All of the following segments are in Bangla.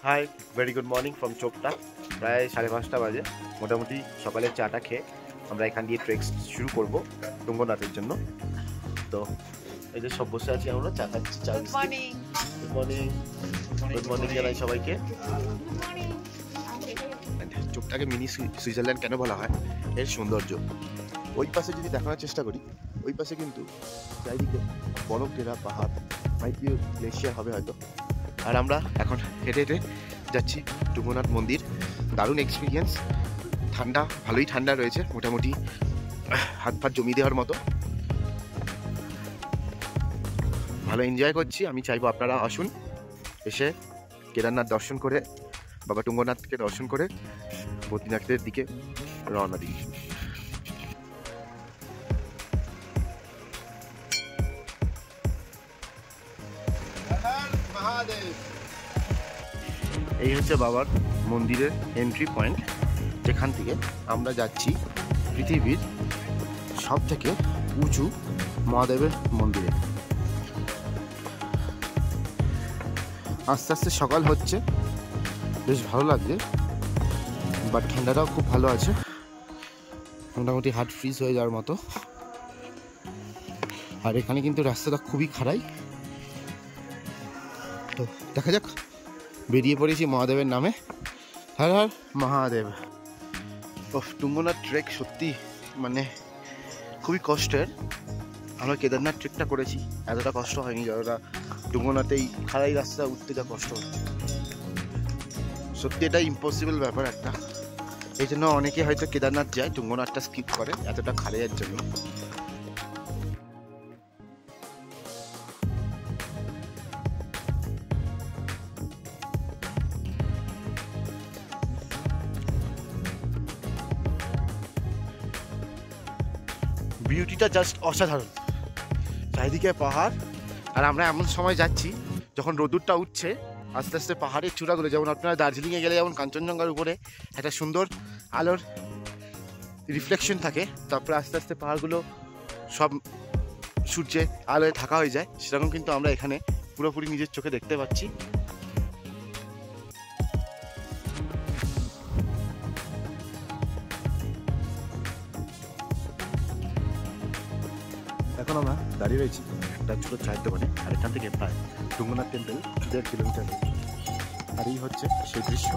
High, very good morning from Chopta. প্রায় 5:30 বাজে। মোটামুটি সকালের চাটা খেয়ে আমরা এখান দিয়ে ট্রেক শুরু করব তুঙ্গনাথের জন্য। তো এই যে সব বসে আছি, আমরা চা খাচ্ছি। চা গুড মর্নিং, গুড মর্নিং জানাই সবাইকে। চোপটাকে মিনি সুইজারল্যান্ড কেন বলা হয়? এর সৌন্দর্য। ওই পাশে যদি দেখানোর চেষ্টা করি, ওই পাশে কিন্তু চারিদিকে বরফ ঘেরা পাহাড়, মাইক্রো গ্লেশিয়ার হবে হয়তো। আর আমরা এখন হেঁটে হেঁটে যাচ্ছি তুঙ্গনাথ মন্দির। দারুণ এক্সপিরিয়েন্স। ঠান্ডা, ভালোই ঠান্ডা রয়েছে, মোটামুটি হাত ফাত জমিয়ে দেওয়ার মতো। ভালো এনজয় করছি। আমি চাইবো আপনারা আসুন, এসে কেদারনাথ দর্শন করে, বাবা তুঙ্গনাথকে দর্শন করে বদ্রীনাথের দিকে রওনা দিই। এই হচ্ছে বাবার মন্দিরের এন্ট্রি পয়েন্ট, যেখান থেকে আমরা যাচ্ছি পৃথিবীর সব থেকে উঁচু মহাদেবের মন্দিরে। আস্তে আস্তে সকাল হচ্ছে, বেশ ভালো লাগছে, বাট ঠান্ডাটাও খুব ভালো আছে, মোটামুটি হার্ট ফ্রিজ হয়ে যাওয়ার মতো। আর এখানে কিন্তু রাস্তাটা খুবই খারাই। তো দেখা যাক, বেরিয়ে পড়েছি মহাদেবের নামে। হর হর মহাদেব। তুঙ্গনাথ ট্রেক সত্যি মানে খুবই কষ্টের। আমরা কেদারনাথ ট্রেকটা করেছি, এতটা কষ্ট হয়নি যতটা তুঙ্গনাথে এই খাড়াই রাস্তা উঠতে যা কষ্ট হচ্ছে। সত্যি এটা ইম্পসিবল ব্যাপার একটা। এই জন্য অনেকে হয়তো কেদারনাথ যায়, তুঙ্গনাথটা স্কিপ করে এতটা খাড়াইয়ের জন্য। বিউটিটা জাস্ট অসাধারণ, চারিদিকে পাহাড়। আর আমরা এমন সময় যাচ্ছি যখন রোদুরটা উঠছে আস্তে আস্তে। পাহাড়ের চূড়াগুলো, যেমন আপনারা দার্জিলিংয়ে গেলে যেমন কাঞ্চনজঙ্ঘার উপরে একটা সুন্দর আলোর রিফ্লেকশন থাকে, তারপরে আস্তে আস্তে পাহাড়গুলো সব সূর্যে আলোয় থাকা হয়ে যায়, সেরকম কিন্তু আমরা এখানে পুরোপুরি নিজের চোখে দেখতে পাচ্ছি। এখন আমরা দাঁড়িয়ে রয়েছি একটা ছোটো চায়ের দোকানে। আর এখান থেকে প্রায় তুঙ্গনাথ টেম্পল 1.5 কিলোমিটার। আর এই হচ্ছে সেই দৃশ্য।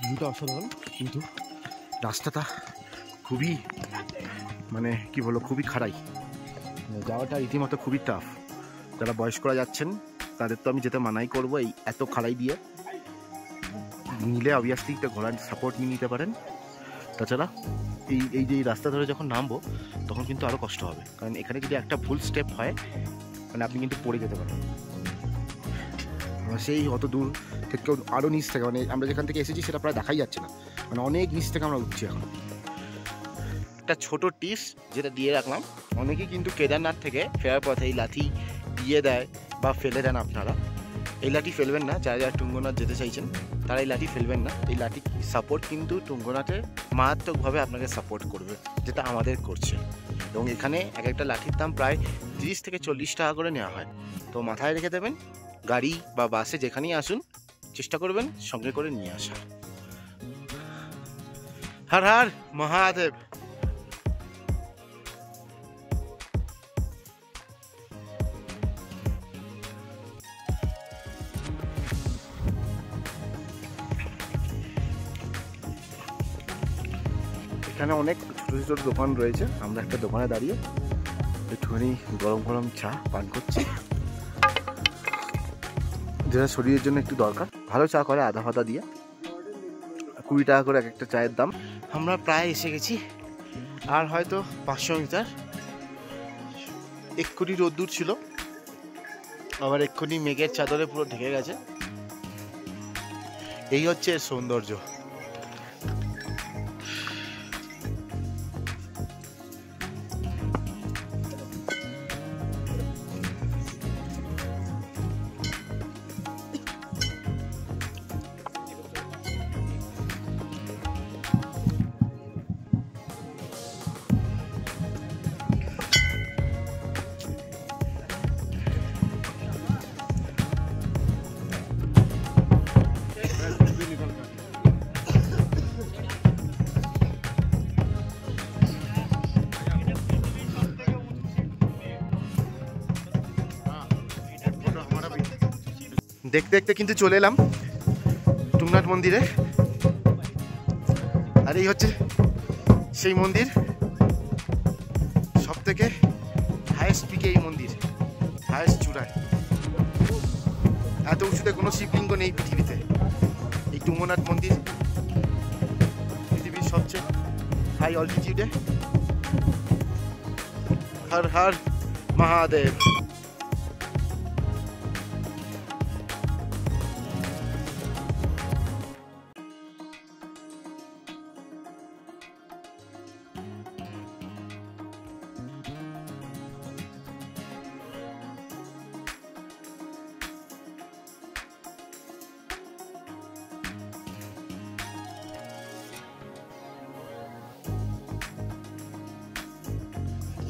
ভিউটা অসাধারণ, কিন্তু রাস্তাটা খুবই মানে কি বলবো, খুবই খাড়াই। যাওয়াটা রীতিমতো খুবই টাফ। যারা বয়স্করা যাচ্ছেন তাদের তো আমি যেতে মানাই করবো, এই এত খাড়াই দিয়ে। নিলে অবভিয়াসলি একটা ঘোড়ার সাপোর্ট নিয়ে নিতে পারেন। তাছাড়া এই যে রাস্তা ধরে যখন নামবো তখন কিন্তু আরও কষ্ট হবে, কারণ এখানে যদি একটা ভুল স্টেপ হয় মানে আপনি কিন্তু পড়ে যেতে পারেন। সেই অত দূর থেকে আরও নিচ থেকে, মানে আমরা যেখান থেকে এসেছি সেটা প্রায় দেখাই যাচ্ছে না, মানে অনেক নিচ থেকে আমরা উঠছি এখন। একটা ছোট টিপস যেটা দিয়ে রাখলাম, অনেকেই কিন্তু কেদারনাথ থেকে ফেরার পথে এই লাঠি দিয়ে দেয় বা ফেলে দেন। আপনারা এই লাঠি ফেলবেন না। যারা যারা তুঙ্গনাথ যেতে চাইছেন তারা এই লাঠি ফেলবেন না। এই লাঠি সাপোর্ট কিন্তু তুঙ্গনাথে মারাত্মকভাবে আপনাকে সাপোর্ট করবে, যেটা আমাদের করছে। এবং এখানে এক একটা লাঠির দাম প্রায় 30 থেকে 40 টাকা করে নেওয়া হয়। তো মাথায় রেখে দেবেন, গাড়ি বা বাসে যেখানেই আসুন চেষ্টা করবেন সঙ্গে করে নিয়ে আসার। হর হর মহাদেব। এখানে অনেক ছোটো ছোটো দোকান রয়েছে। আমরা একটা দোকানে দাঁড়িয়ে একটুখানি গরম গরম চা পান করছি, যেটা শরীরের জন্য একটু দরকার। ভালো চা করে আদা ফাদা দিয়ে, 20 টাকা করে এক একটা চায়ের দাম। আমরা প্রায় এসে গেছি, আর হয়তো 500 মিটার। এক্ষুনি রোদ্দুর ছিল, আবার এক্ষুনি মেঘের চাদরে পুরো ঢেকে গেছে। এই হচ্ছে এর সৌন্দর্য। দেখতে দেখতে কিন্তু চলে এলাম তুঙ্গনাথ মন্দিরে। আর এই হচ্ছে সেই মন্দির, সব থেকে হায়েস্ট পিকে এই মন্দির, হায়েস্ট চূড়ায়। এত উঁচুতে কোনো শিবলিঙ্গ নেই পৃথিবীতে। এই তুঙ্গনাথ মন্দির পৃথিবীর সবচেয়ে হাই অল্টিটিউডে। হর হর মহাদেব।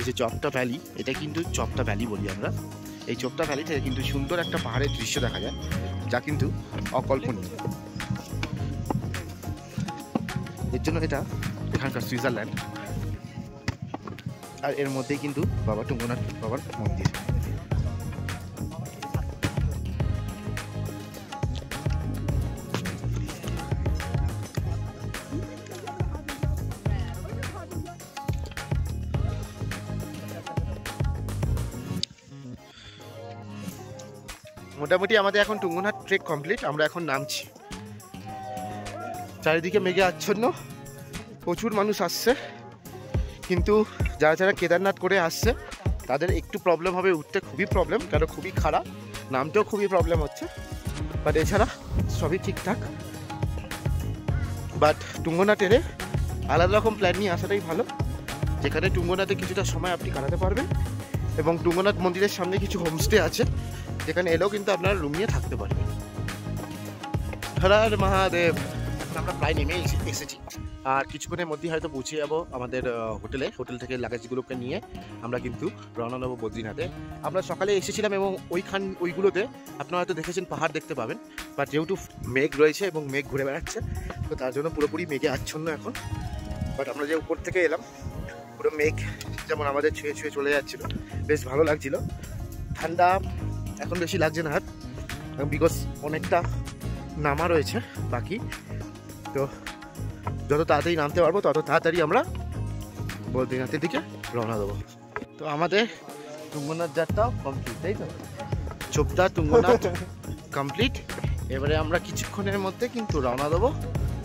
এই যে চপটা ভ্যালি, এটা কিন্তু চপটা ভ্যালি বলি আমরা। এই চপটা ভ্যালি থেকে কিন্তু সুন্দর একটা পাহাড়ের দৃশ্য দেখা যায়, যা কিন্তু অকল্পনীয়। এর জন্য এটা এখানকার সুইজারল্যান্ড। আর এর মধ্যেই কিন্তু বাবা তুঙ্গনাথ বাবার মন্দির। মোটামুটি আমাদের এখন তুঙ্গনাথ ট্রেক কমপ্লিট। আমরা এখন নামছি। চারিদিকে মেঘে আচ্ছন্ন, প্রচুর মানুষ আসছে, কিন্তু যারা যারা কেদারনাথ করে আসছে তাদের একটু প্রবলেম হবে, উঠতে খুবই প্রবলেম, কারণ খুবই খারাপ, নামতেও খুবই প্রবলেম হচ্ছে। বাট এছাড়া সবই ঠিকঠাক। বাট তুঙ্গনাথের আলাদা রকম প্ল্যান নিয়ে আসাটাই ভালো, যেখানে তুঙ্গনাথে কিছুটা সময় আপনি কাটাতে পারবেন। এবং তুঙ্গনাথ মন্দিরের সামনে কিছু হোমস্টে আছে, যেখানে এলেও কিন্তু আপনারা রুম নিয়ে থাকতে পারবেন। হর হর মহাদেব। এখন আমরা প্রায় নেমে এসেছি, আর কিছুক্ষণের মধ্যেই হয়তো পৌঁছে যাবো আমাদের হোটেল থেকে লাগেজগুলোকে নিয়ে আমরা কিন্তু রওনা নেবো বদ্রীনাথে। আমরা সকালে এসেছিলাম এবং ওইগুলোতে আপনারা হয়তো দেখেছেন পাহাড় দেখতে পাবেন, বাট যেহেতু মেঘ রয়েছে এবং মেঘ ঘুরে বেড়াচ্ছে, তো তার জন্য পুরোপুরি মেঘে আচ্ছন্ন এখন। বাট আমরা যে উপর থেকে এলাম, পুরো মেঘ যেমন আমাদের ছুঁয়ে ছুঁয়ে চলে যাচ্ছিলো, বেশ ভালো লাগছিল। ঠান্ডা এখন বেশি লাগছে না, বিকজ অনেকটা নামা রয়েছে বাকি। তো যত তাড়াতাড়ি নামতে পারবো তত তাড়াতাড়ি আমরা বদ্রীনাথের দিকে রওনা দেবো। তো আমাদের তুঙ্গনাথ যাত্রাও কমপ্লিট, তাই তো? চোপদা তুঙ্গনাথ কমপ্লিট। এবারে আমরা কিছুক্ষণের মধ্যে কিন্তু রওনা দেবো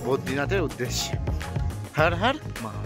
বদ্রীনাথের উদ্দেশ্যে। হর হর মহা।